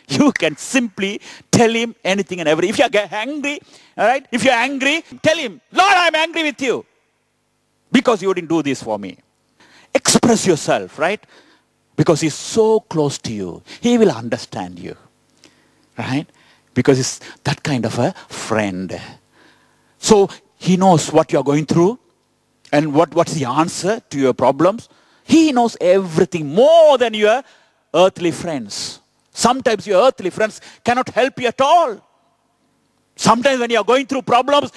You can simply tell him anything and everything. If you are angry, all right? If you are angry, tell him, Lord, I am angry with you because you didn't do this for me. Express yourself, right? Because he's so close to you. He will understand you, right? Because he's that kind of a friend. So he knows what you are going through and what's the answer to your problems. He knows everything more than your earthly friends. Sometimes your earthly friends cannot help you at all. Sometimes when you are going through problems,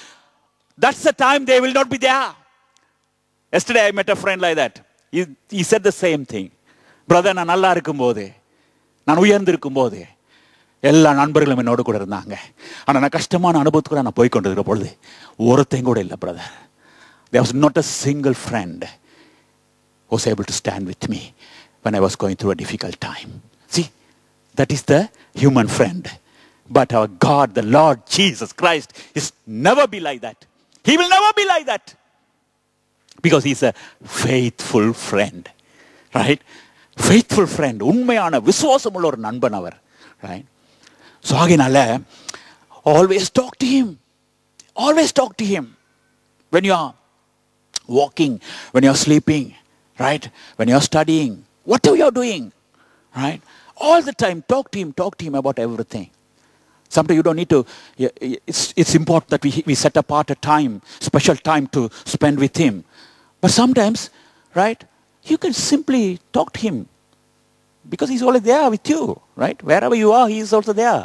that's the time they will not be there. Yesterday I met a friend like that. He said the same thing. Brother, நான் நல்லா இருக்கும்போது, நான் உயர்ந்திருக்கும்போது, எல்லா நண்பர்களும் என்னோடு கூட இருந்தாங்க. ஆனால் நான் கஷ்டமான அனுபவத்துக்கு நான் போய் கொண்டிருக்கிற பொழுது ஒருத்தன் கூட இல்லை brother. There was not a single friend who was able to stand with me when I was going through a difficult time. See, that is the human friend. But our God, the Lord Jesus Christ, is never be like that. He will never be like that. Because he's a faithful friend. Right? Faithful friend. உண்மையான விசுவாசமுள்ள ஒரு நண்பன் அவர். Right? So ஆகையினால always talk to him. Always talk to him. When you are walking, when you are sleeping, right? When you are studying, whatever you are doing, right? All the time, talk to him about everything. Sometimes you don't need to, it's important that we set apart a time, special time to spend with him. But sometimes, right, you can simply talk to him because he's always there with you, right? Wherever you are, he is also there.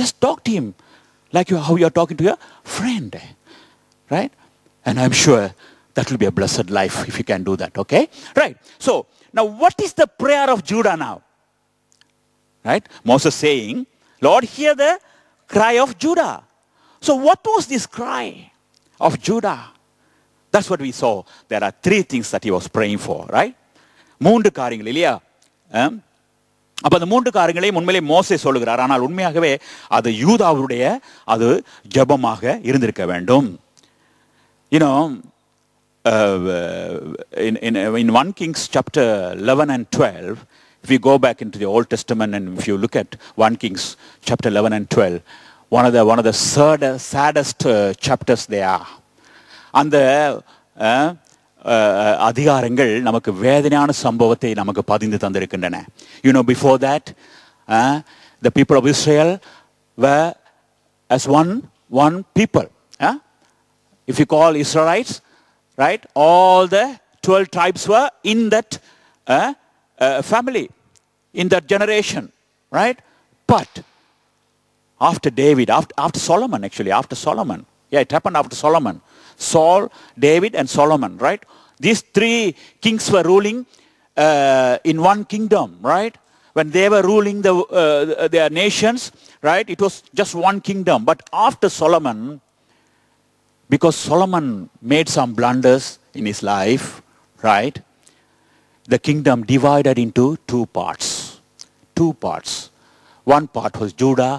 Just talk to him like how you are talking to your friend, right? And I'm sure that will be a blessed life if you can do that, okay? Right. So, now what is the prayer of Judah now? Right? Moses saying, Lord, hear the cry of Judah. So what was this cry of Judah? That's what we saw. There are three things that he was praying for, right? மூன்று காரியங்கள் இல்லையா? அப்ப அந்த மூன்று காரியங்களையும் உண்மையிலே மோசே சொல்லுகிறார். ஆனால் உண்மையாகவே அது யூதாவுடைய அது ஜெபமாக இருந்திருக்க வேண்டும். You know, in 1 Kings chapter 11 and 12, if you go back into the Old Testament and if you look at 1 Kings chapter 11 and 12, one of the saddest chapters they are. அந்த அதிகாரங்கள் நமக்கு வேதனையான சம்பவத்தை நமக்கு பதிந்து தந்திருக்கின்றன. You know, before that, the people of Israel were as one people. If you call Israelites, right, all the 12 tribes were in that family, in that generation, right? But after David, after Solomon, actually, after Solomon, yeah, it happened after Solomon. Saul, David, and Solomon, right? These three kings were ruling in one kingdom, right? When they were ruling their nations, right? It was just one kingdom. But after Solomon, because Solomon made some blunders in his life, right? The kingdom divided into two parts. Two parts. One part was Judah.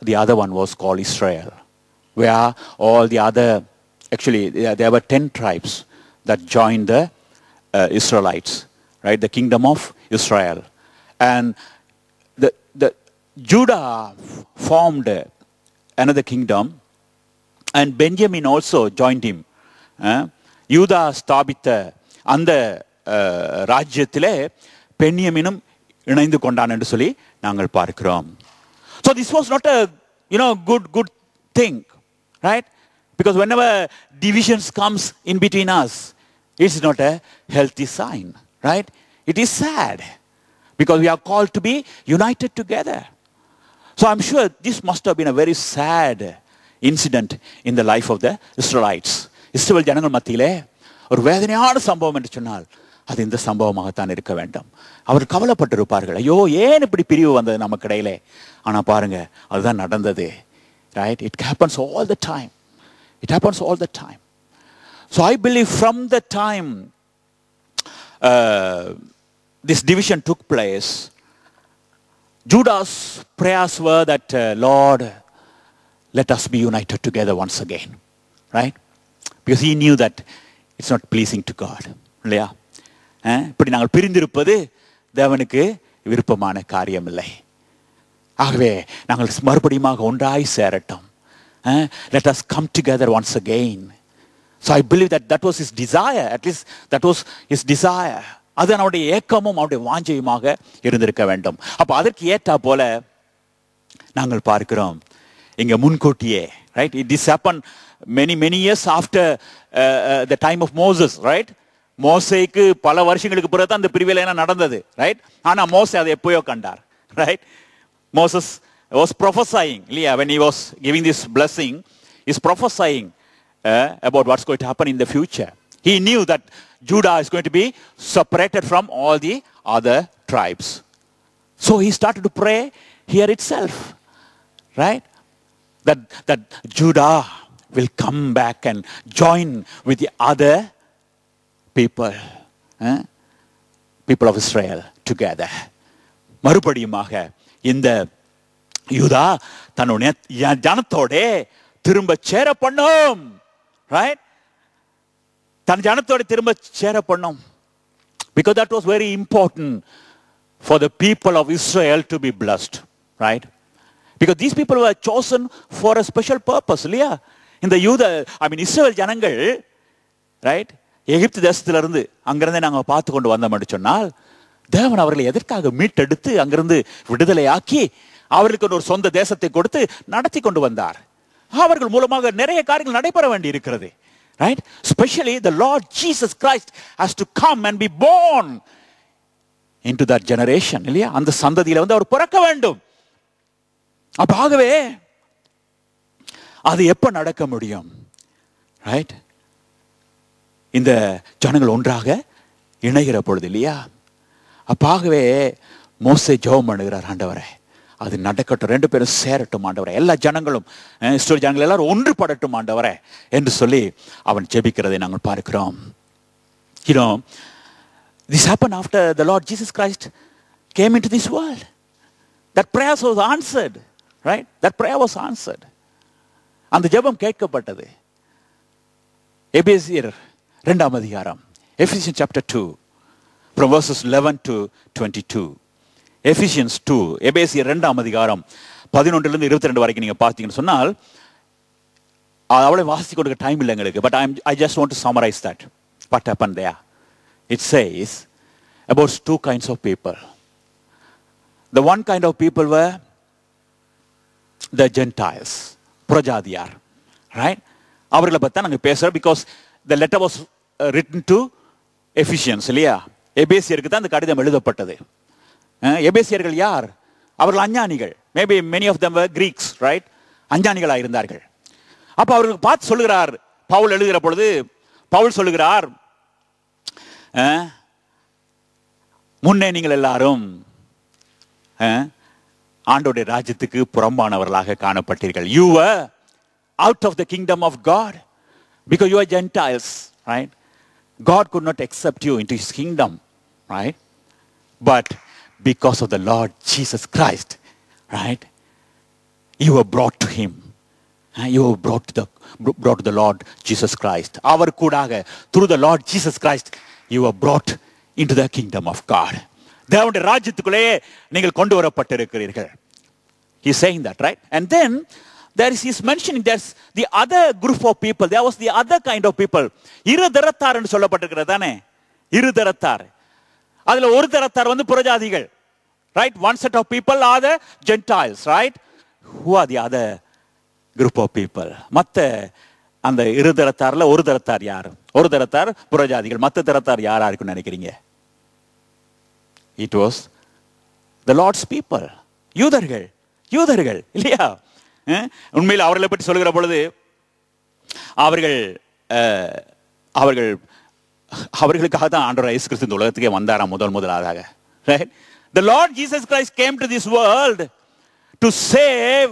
The other one was called Israel. Where all the other, actually there were 10 tribes that joined the Israelites, right? The kingdom of Israel. And the Judah formed another kingdom. And Benjamin also joined him. யூதா ஸ்தாபித்த அந்த ராஜ்யத்திலே பென்யமீனும் இணைந்து கொண்டான் என்று சொல்லி நாங்கள் பார்க்கிறோம். So this was not a good thing, right? Because whenever divisions comes in between us, it is not a healthy sign, right? It is sad because we are called to be united together. So I'm sure this must have been a very sad incident in the life of the Israelites. இஸ்ரவேல் ஜனங்கள் மத்தியிலே ஒரு வேதனையான சம்பவம் என்று சொன்னால் அது இந்த சம்பவமாகத்தான் இருக்க வேண்டும். அவர் கவலைப்பட்டிருப்பார்கள், ஐயோ ஏன் இப்படி பிரிவு வந்தது நமக்கு இடையிலே. ஆனால் பாருங்க, அதுதான் நடந்தது. Right? It happens all the time. It happens all the time. So I believe from the time this division took place, Judah's prayers were that, Lord, let us be united together once again. Right? Because he knew that it's not pleasing to God. இல்லையா? இப்படி நாங்கள் பிரிந்திருப்பது தேவனுக்கு விருப்பமான காரியம் இல்லை. ஆகவே நாங்கள் மறுபடியும் ஒன்றாய் சேரட்டும். Let us come together once again. So I believe that was his desire. At least that was his desire. அது அவனுடைய ஏக்கமும் அவனுடைய வாஞ்சையுமாக இருந்திருக்க வேண்டும். அப்போ அதற்கு ஏற்றா போல நாங்கள் பார்க்கிறோம் இங்க முன்கூட்டியே, right? This happened many years after the time of Moses, right? மோசேக்கு பல வருஷங்களுக்கு பிறகு தான் அந்த பிரிவினை நடந்தது, right? ஆனா மோசே அதை எப்பயோ கண்டார், right? Moses was prophesying, when he was giving this blessing, he's prophesying about what's going to happen in the future. He knew that Judah is going to be separated from all the other tribes. So he started to pray here itself, right? That Judah will come back and join with the other people, people of Israel together. மறுபடியுமாக இந்த யூதா தன்னுடைய ஜனத்தோட திரும்ப சேர பண்ணும், right? தன் ஜனத்தோட திரும்ப சேர பண்ணும். Because that was very important for the people of Israel to be blessed, right? Because these people were chosen for a special purpose, இல்லையா? இந்த இஸ்ரவேல் ஜனங்கள், right? எகிப்து தேசத்திலிருந்து அங்கிருந்தே நாங்கள் பார்த்து கொண்டு வந்தோம்னு சொன்னால், தேவன் அவர்களை எதற்காக மீட்டெடுத்து அங்கிருந்து விடுதலையாக்கி அவர்களுக்கு ஒரு சொந்த தேசத்தை கொடுத்து நடத்தி கொண்டு வந்தார். அவர்கள் மூலமாக நிறைய காரியங்கள் நடைபெற வேண்டி இருக்கிறது, right? Especially the Lord Jesus Christ has to come and be born into that generation, இல்லையா? அந்த சந்ததியில அவர் பிறக்க வேண்டும். ஆகவே அது எப்ப நடக்க முடியும், right? இந்த ஜனங்கள் ஒன்றாக இணைகிற பொழுது, இல்லையா? ஆகவே மோசே ஜெபம் பண்ணுகிறார், ஆண்டவரே அது நடக்கட்டும், ரெண்டு பேரும் சேரட்டும் ஆண்டவரே, எல்லா ஜனங்களும் இஸ்ரவேல் ஜனங்கள் எல்லாரும் ஒன்றுபடட்டும் ஆண்டவரே என்று சொல்லி அவன் ஜெபிக்கிறதை நாங்கள் பார்க்கிறோம். This happened after the Lord Jesus Christ came into this world. That prayer was answered, right? That prayer was answered. அந்த ஜெபம் கேட்கப்பட்டது. எபேசியர் 2ஆம் அதிகாரம், Ephesians chapter 2 from verses 11 to 22. Ephesians 2, எபேசியர் 2ஆம் அதிகாரம் 11 to 22 வரைக்கும் நீங்க பார்த்தீங்கன்னு சொன்னால், அவளை வாசித்து கொடுக்க டைம் இல்லை எங்களுக்கு, but I just want to summarize that what happened there. It says about two kinds of people. The one kind of people were the Gentiles, புறஜாதியார், right? அவர்களை பற்றி தான் நாங்கள் பேசுகிறோம். because the letter was written to Ephesians, இல்லையா? எபேசியருக்கு தான் அந்த கடிதம் எழுதப்பட்டது. எபேசியர்கள் யார்? அவர்கள் அஞ்ஞானிகள். Maybe many of them were Greeks, right? அஞ்ஞானிகளாக இருந்தார்கள். அப்ப அவர்களுக்கு பார்த்து சொல்லுகிறார் பவுல் எழுதுகிற பொழுது, பவுல் சொல்லுகிறார், முன்னே நீங்கள் எல்லாரும் ஆண்டவருடைய ராஜ்யத்துக்கு புறம்பானவர்களாக காணப்பட்டீர்கள். You were out of the kingdom of God because you are Gentiles, right? God could not accept you into his kingdom, right? But because of the Lord Jesus Christ, right? You were brought to him. You were brought to the Lord Jesus Christ. Our கூடாக, through the Lord Jesus Christ, you were brought into the kingdom of God. தேவனுடைய ராஜ்யத்துக்குள்ளே நீங்கள் கொண்டு வரப்பட்டிருக்கிறீர்கள். He is saying that, right? And then he's mentioning there's the other group of people. There was the other kind of people. இரு தரத்தார் என்று சொல்லப்பட்டிருக்கிறது தானே? இரு தரத்தார். அதுல ஒரு தரத்தார் புறஜாதிகள், right? One set of people are the Gentiles, right? Who are the other group of people? மத்த அந்த இரு தரத்தார்ல ஒரு தரத்தார் யார்? ஒரு தரத்தார் புறஜாதிகள், மத்த தரத்தார் யாரா இருக்குன்னு நினைக்கிறீங்க? It was the Lord's people, யூதர்கள், யூதர்கள், இல்லையா? உண்மையில் அவர்களை பற்றி சொல்லுகிற பொழுது அவர்களுக்காக தான் ஆண்டவர் இயேசு கிறிஸ்து இந்த உலகத்துக்கே வந்தாராம் முதலாவதாக, right? The Lord Jesus Christ came to this world to save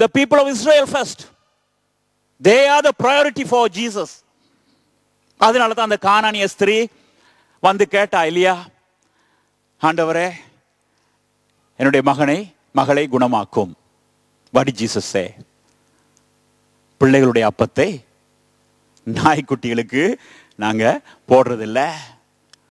the people of Israel first. They are the priority for Jesus. அதனால தான் அந்த கானானிய ஸ்திரீ கேட்டா, இல்லையா? ஆண்டவரே என்னுடைய மகளை குணமாக்கும். What did Jesus say? பிள்ளைகளுடைய அப்பத்தை நாய்க்குட்டிகளுக்கு நாங்க போடுறதில்லை.